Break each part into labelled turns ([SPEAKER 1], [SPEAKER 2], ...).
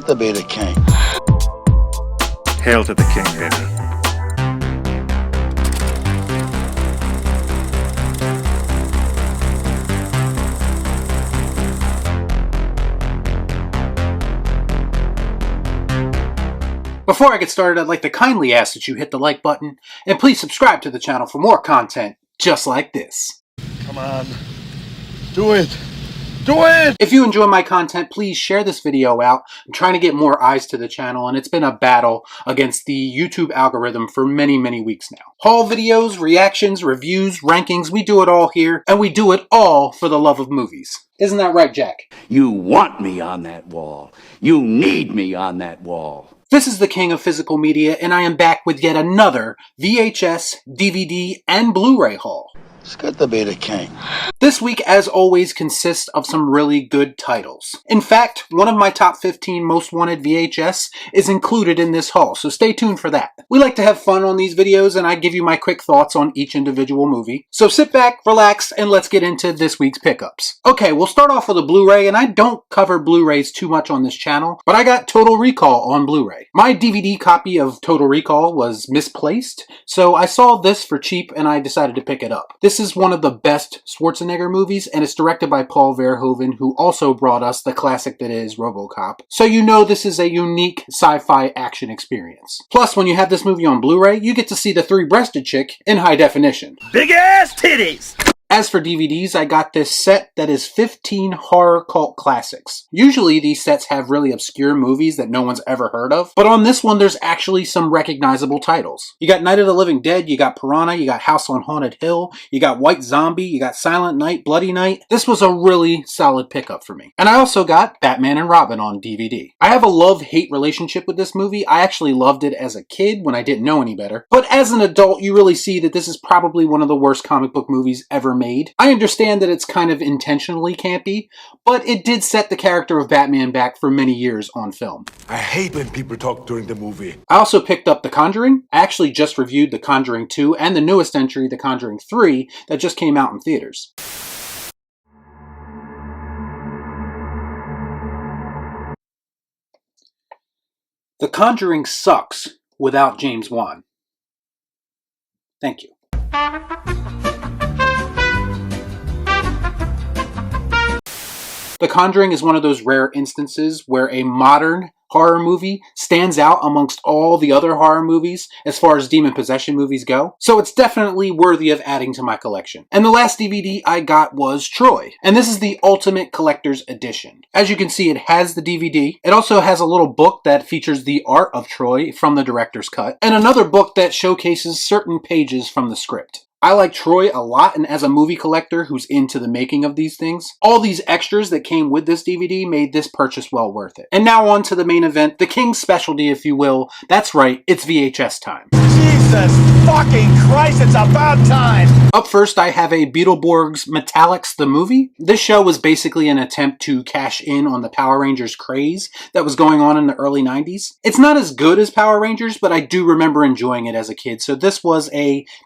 [SPEAKER 1] good to be the king.
[SPEAKER 2] Hail to the king, baby.
[SPEAKER 3] Before I get started, I'd like to kindly ask that you hit the like button, and please subscribe to the channel for more content just like this.
[SPEAKER 1] Come on. Do it. Do it!
[SPEAKER 3] If you enjoy my content, please share this video out. I'm trying to get more eyes to the channel, and it's been a battle against the YouTube algorithm for many, many weeks now. Haul videos, reactions, reviews, rankings, we do it all here, and we do it all for the love of movies. Isn't that right, Jack?
[SPEAKER 4] You want me on that wall. You need me on that wall.
[SPEAKER 3] This is the king of physical media, and I am back with yet another VHS, DVD, and Blu-ray haul.
[SPEAKER 1] It's good to be the king.
[SPEAKER 3] This week, as always, consists of some really good titles. In fact, one of my top 15 most wanted VHS is included in this haul, so stay tuned for that. We like to have fun on these videos, and I give you my quick thoughts on each individual movie. So sit back, relax, and let's get into this week's pickups. Okay, we'll start off with a Blu-ray, and I don't cover Blu-rays too much on this channel, but I got Total Recall on Blu-ray. My DVD copy of Total Recall was misplaced, so I saw this for cheap, and I decided to pick it up. This is one of the best Schwarzenegger movies, and it's directed by Paul Verhoeven, who also brought us the classic that is RoboCop. So you know this is a unique sci-fi action experience. Plus, when you have this movie on Blu-ray, you get to see the three-breasted chick in high definition.
[SPEAKER 4] Big ass titties!
[SPEAKER 3] As for DVDs, I got this set that is 15 horror cult classics. Usually these sets have really obscure movies that no one's ever heard of, but on this one there's actually some recognizable titles. You got Night of the Living Dead, you got Piranha, you got House on Haunted Hill, you got White Zombie, you got Silent Night, Bloody Night. This was a really solid pickup for me. And I also got Batman and Robin on DVD. I have a love-hate relationship with this movie. I actually loved it as a kid when I didn't know any better, but as an adult you really see that this is probably one of the worst comic book movies ever made. I understand that it's kind of intentionally campy, but it did set the character of Batman back for many years on film.
[SPEAKER 5] I hate when people talk during the movie.
[SPEAKER 3] I also picked up The Conjuring. I actually just reviewed The Conjuring 2 and the newest entry, The Conjuring 3, that just came out in theaters. The Conjuring sucks without James Wan. Thank you. The Conjuring is one of those rare instances where a modern horror movie stands out amongst all the other horror movies as far as demon possession movies go. So it's definitely worthy of adding to my collection. And the last DVD I got was Troy. And this is the Ultimate Collector's Edition. As you can see, it has the DVD. It also has a little book that features the art of Troy from the director's cut, and another book that showcases certain pages from the script. I like Troy a lot, and as a movie collector who's into the making of these things, all these extras that came with this DVD made this purchase well worth it. And now on to the main event, the king's specialty, if you will. That's right, it's VHS time.
[SPEAKER 5] Jesus fucking Christ, it's about time!
[SPEAKER 3] Up first, I have a Beetleborgs Metallics the movie. This show was basically an attempt to cash in on the Power Rangers craze that was going on in the early 90s. It's not as good as Power Rangers, but I do remember enjoying it as a kid, so this was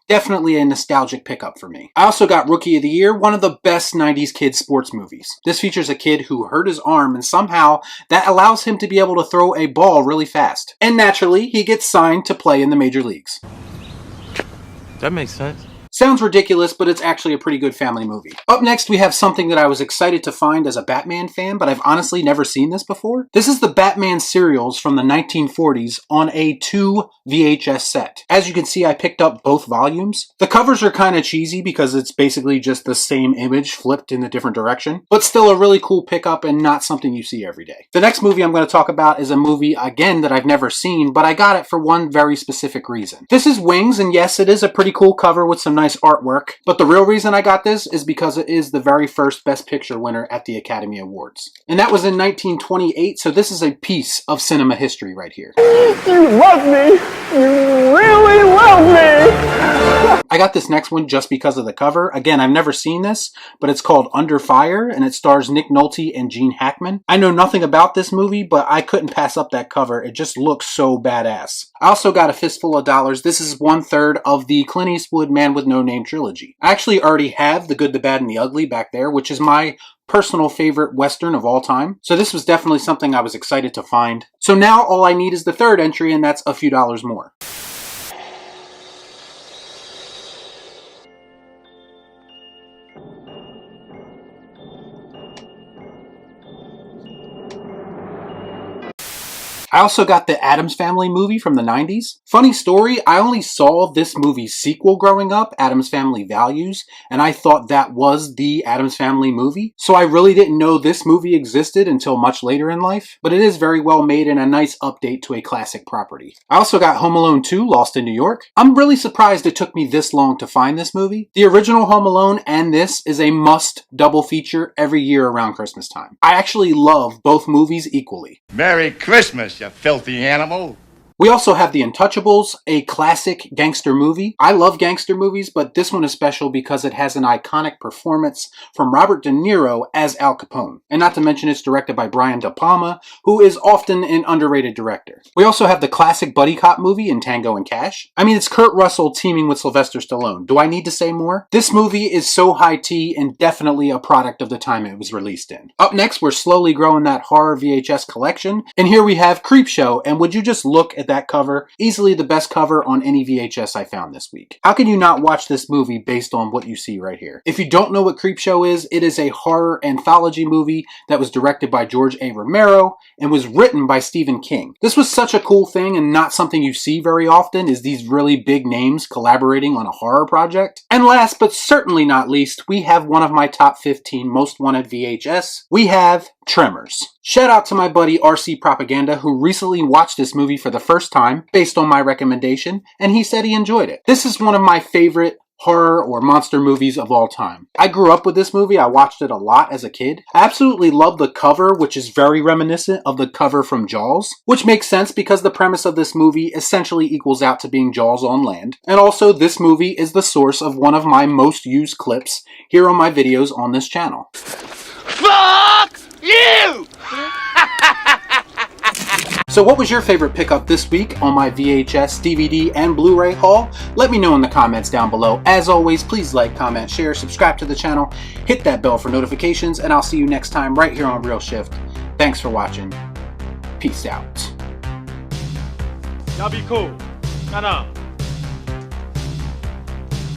[SPEAKER 3] definitely a nostalgic pickup for me. I also got Rookie of the Year, one of the best 90s kids sports movies. This features a kid who hurt his arm, and somehow that allows him to be able to throw a ball really fast. And naturally, he gets signed to play in the major leagues.
[SPEAKER 6] That makes sense.
[SPEAKER 3] Sounds ridiculous, but it's actually a pretty good family movie. Up next, we have something that I was excited to find as a Batman fan, but I've honestly never seen this before. This is the Batman serials from the 1940s on a 2 VHS set. As you can see, I picked up both volumes. The covers are kind of cheesy because it's basically just the same image flipped in a different direction, but still a really cool pickup and not something you see every day. The next movie I'm going to talk about is a movie, again, that I've never seen, but I got it for one very specific reason. This is Wings, and yes, it is a pretty cool cover with some nice artwork, but the real reason I got this is because it is the very first Best Picture winner at the Academy Awards. And that was in 1928, so this is a piece of cinema history right here.
[SPEAKER 7] You love me! You really love me!
[SPEAKER 3] I got this next one just because of the cover. Again, I've never seen this, but it's called Under Fire, and it stars Nick Nolte and Gene Hackman. I know nothing about this movie, but I couldn't pass up that cover. It just looks so badass. I also got A Fistful of Dollars. This is 1/3 of the Clint Eastwood Man with No Name trilogy. I actually already have The Good, the Bad, and the Ugly back there, which is my personal favorite Western of all time. So this was definitely something I was excited to find. So now all I need is the third entry, and that's a few dollars more. I also got the Addams Family movie from the 90s. Funny story, I only saw this movie's sequel growing up, Addams Family Values, and I thought that was the Addams Family movie. So I really didn't know this movie existed until much later in life, but it is very well made and a nice update to a classic property. I also got Home Alone 2, Lost in New York. I'm really surprised it took me this long to find this movie. The original Home Alone and this is a must double feature every year around Christmas time. I actually love both movies equally.
[SPEAKER 5] Merry Christmas, you filthy animal.
[SPEAKER 3] We also have The Untouchables, a classic gangster movie. I love gangster movies, but this one is special because it has an iconic performance from Robert De Niro as Al Capone. And not to mention it's directed by Brian De Palma, who is often an underrated director. We also have the classic buddy cop movie in Tango and Cash. I mean, it's Kurt Russell teaming with Sylvester Stallone. Do I need to say more? This movie is so high tea and definitely a product of the time it was released in. Up next, we're slowly growing that horror VHS collection. And here we have Creepshow, and would you just look at that cover? Easily the best cover on any VHS I found this week. How can you not watch this movie based on what you see right here? If you don't know what Creepshow is, it is a horror anthology movie that was directed by George A. Romero and was written by Stephen King. This was such a cool thing and not something you see very often, is these really big names collaborating on a horror project. And last but certainly not least, we have one of my top 15 most wanted VHS. We have Tremors. Shout out to my buddy RC Propaganda, who recently watched this movie for the first time based on my recommendation, and he said he enjoyed it. This is one of my favorite horror or monster movies of all time. I grew up with this movie. I watched it a lot as a kid. I absolutely love the cover, which is very reminiscent of the cover from Jaws, which makes sense because the premise of this movie essentially equals out to being Jaws on land. And also, this movie is the source of one of my most used clips here on my videos on this channel.
[SPEAKER 5] Fuck you!
[SPEAKER 3] So what was your favorite pickup this week on my VHS, DVD, and Blu-ray haul? Let me know in the comments down below. As always, please like, comment, share, subscribe to the channel, hit that bell for notifications, and I'll see you next time right here on Real Shift. Thanks for watching. Peace out.
[SPEAKER 6] Y'all be cool. Nah.